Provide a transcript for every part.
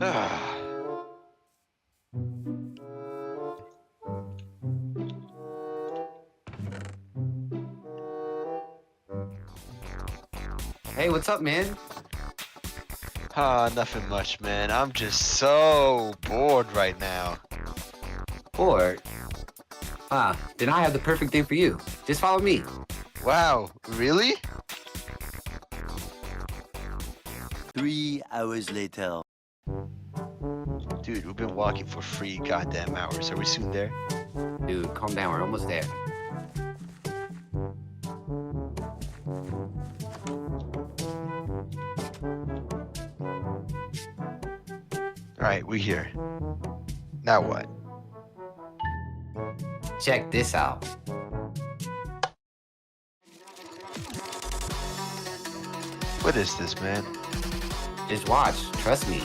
Ah. Hey, what's up, man? Nothing much, man. I'm just so bored right now. Bored? Then I have the perfect thing for you. Just follow me. Wow, really? 3 hours later. Dude, we've been walking for 3 goddamn hours. Are we soon there? Dude, calm down. We're almost there. Alright, we're here. Now what? Check this out. What is this, man? Just watch. Trust me.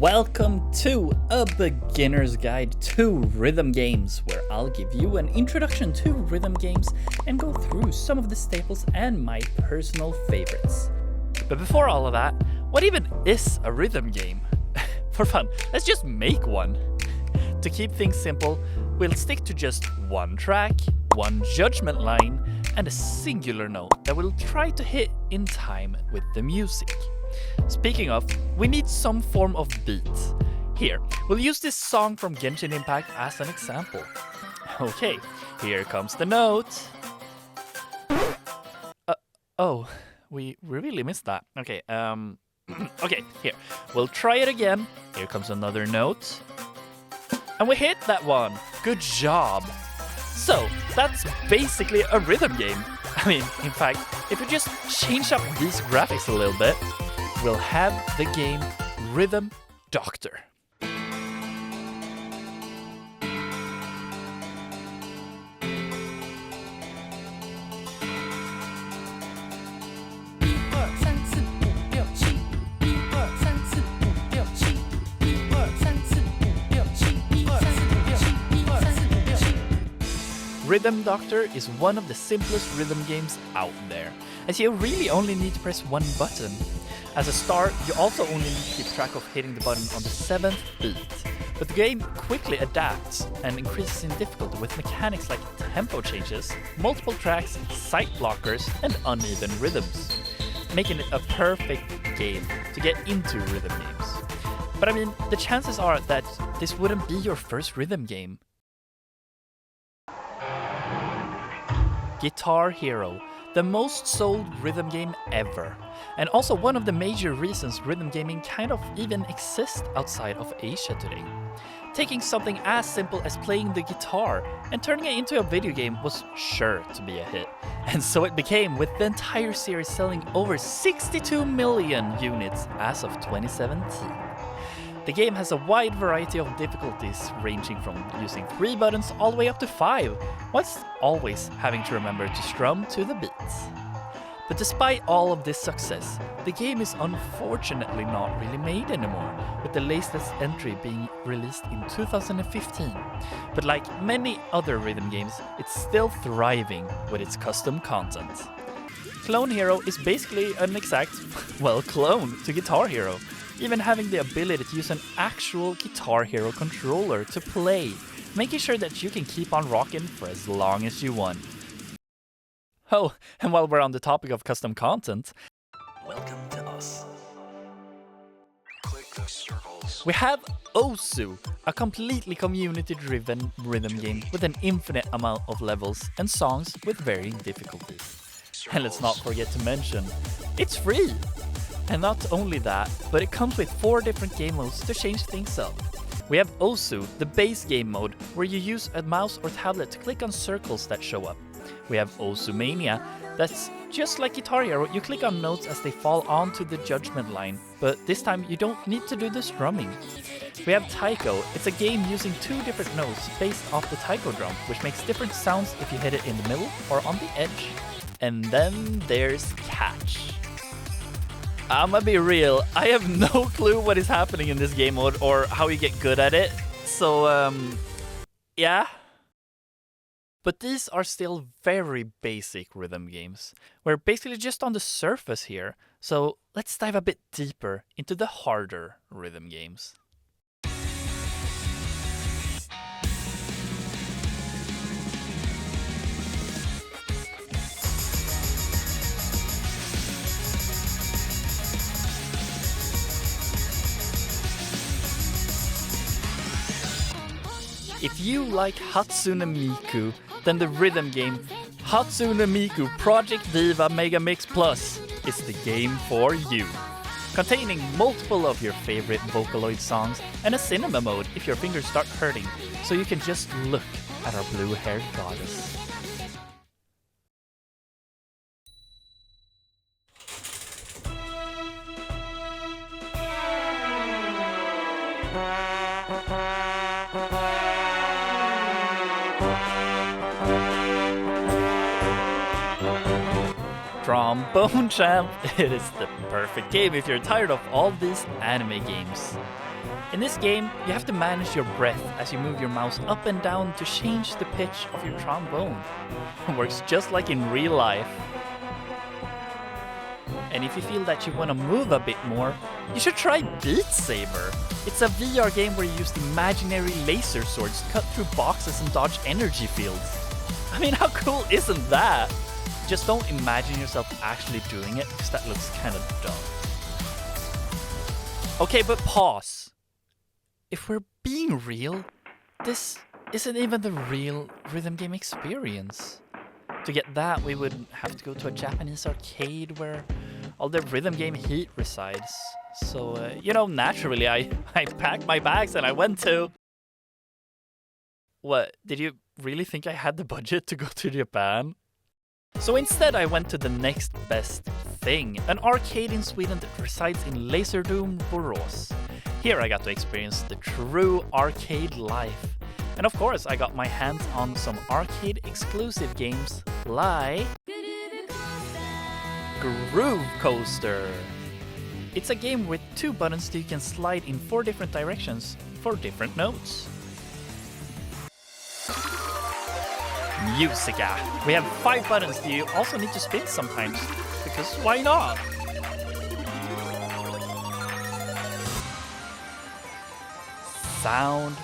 Welcome to A Beginner's Guide to Rhythm Games, where I'll give you an introduction to rhythm games and go through some of the staples and my personal favorites. But before all of that, what even is a rhythm game? For fun, let's just make one. To keep things simple, we'll stick to just one track, one judgment line, and a singular note that we'll try to hit in time with the music. Speaking of, we need some form of beat. Here, we'll use this song from Genshin Impact as an example. Okay, here comes the note. Oh, we really missed that. Okay, okay, here. We'll try it again. Here comes another note. And we hit that one. Good job. So, that's basically a rhythm game. I mean, in fact, if we just change up these graphics a little bit, we'll have the game Rhythm Doctor. Rhythm Doctor is one of the simplest rhythm games out there, as you really only need to press one button. As a start, you also only need to keep track of hitting the button on the 7th beat, but the game quickly adapts and increases in difficulty with mechanics like tempo changes, multiple tracks, sight blockers, and uneven rhythms, making it a perfect game to get into rhythm games. But I mean, the chances are that this wouldn't be your first rhythm game. Guitar Hero, the most sold rhythm game ever, and also one of the major reasons rhythm gaming kind of even exists outside of Asia today. Taking something as simple as playing the guitar and turning it into a video game was sure to be a hit, and so it became, with the entire series selling over 62 million units as of 2017. The game has a wide variety of difficulties, ranging from using 3 buttons all the way up to 5, whilst always having to remember to strum to the beats. But despite all of this success, the game is unfortunately not really made anymore, with the latest entry being released in 2015. But like many other rhythm games, it's still thriving with its custom content. Clone Hero is basically an exact, well, clone to Guitar Hero, even having the ability to use an actual Guitar Hero controller to play, making sure that you can keep on rocking for as long as you want. Oh, and while we're on the topic of custom content, welcome to us. Click the circles We have Osu, a completely community-driven rhythm game with an infinite amount of levels and songs with varying difficulties. And let's not forget to mention, it's free! And not only that, but it comes with 4 different game modes to change things up. We have Osu, the base game mode, where you use a mouse or tablet to click on circles that show up. We have Osu Mania, that's just like Guitar Hero, you click on notes as they fall onto the judgment line, but this time you don't need to do the strumming. We have Taiko, it's a game using 2 different notes based off the taiko drum, which makes different sounds if you hit it in the middle or on the edge. And then there's Catch. I'ma be real, I have no clue what is happening in this game mode or how you get good at it, so yeah. But these are still very basic rhythm games. We're basically just on the surface here, so let's dive a bit deeper into the harder rhythm games. If you like Hatsune Miku, then the rhythm game Hatsune Miku Project Diva Mega Mix Plus is the game for you. Containing multiple of your favorite Vocaloid songs and a cinema mode if your fingers start hurting, so you can just look at our blue-haired goddess. Trombone Champ, it is the perfect game if you're tired of all these anime games. In this game, you have to manage your breath as you move your mouse up and down to change the pitch of your trombone. It works just like in real life. And if you feel that you want to move a bit more, you should try Beat Saber. It's a VR game where you use imaginary laser swords to cut through boxes and dodge energy fields. I mean, how cool isn't that? Just don't imagine yourself actually doing it, because that looks kind of dumb. Okay, but pause. If we're being real, this isn't even the real rhythm game experience. To get that, we would have to go to a Japanese arcade where all the rhythm game heat resides. So, you know, naturally, I packed my bags and I went to... What, did you really think I had the budget to go to Japan? So instead I went to the next best thing, an arcade in Sweden that resides in Laserdome Borås. Here I got to experience the true arcade life. And of course I got my hands on some arcade exclusive games like Groove Coaster. It's a game with 2 buttons that you can slide in 4 different directions for different notes. Musica. We have 5 buttons that you also need to spin sometimes, because why not? Sound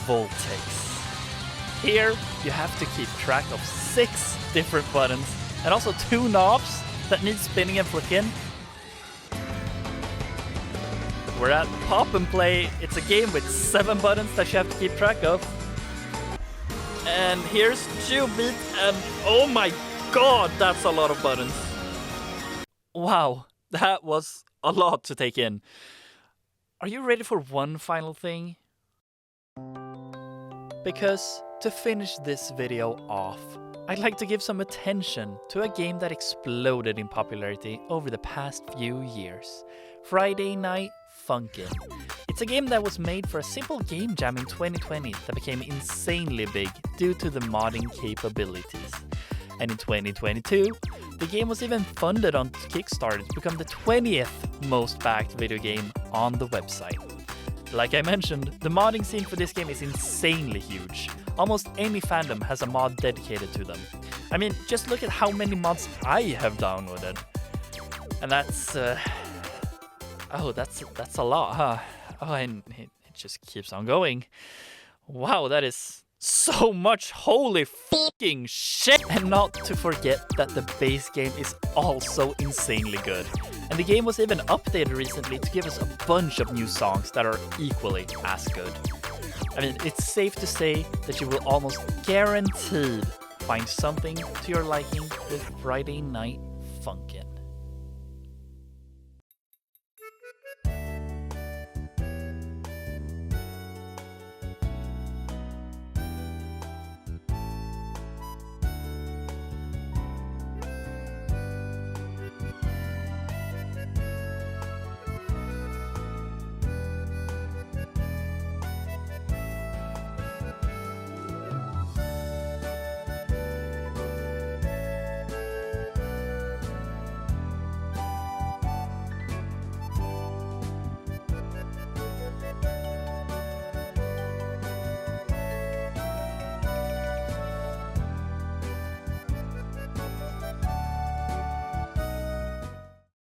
Voltex. Here you have to keep track of 6 different buttons and also 2 knobs that need spinning and flicking. We're at Pop and Play. It's a game with 7 buttons that you have to keep track of. And here's Beat, and oh my god, that's a lot of buttons. Wow, that was a lot to take in. Are you ready for one final thing? Because to finish this video off, I'd like to give some attention to a game that exploded in popularity over the past few years. Friday Night Funkin. It's a game that was made for a simple game jam in 2020 that became insanely big due to the modding capabilities. And in 2022, the game was even funded on Kickstarter to become the 20th most backed video game on the website. Like I mentioned, the modding scene for this game is insanely huge. Almost any fandom has a mod dedicated to them. I mean, just look at how many mods I have downloaded. And that's a lot, huh? Oh, and it just keeps on going. Wow, that is so much holy fucking shit! And not to forget that the base game is also insanely good. And the game was even updated recently to give us a bunch of new songs that are equally as good. I mean, it's safe to say that you will almost guaranteed find something to your liking with Friday Night Funkin'.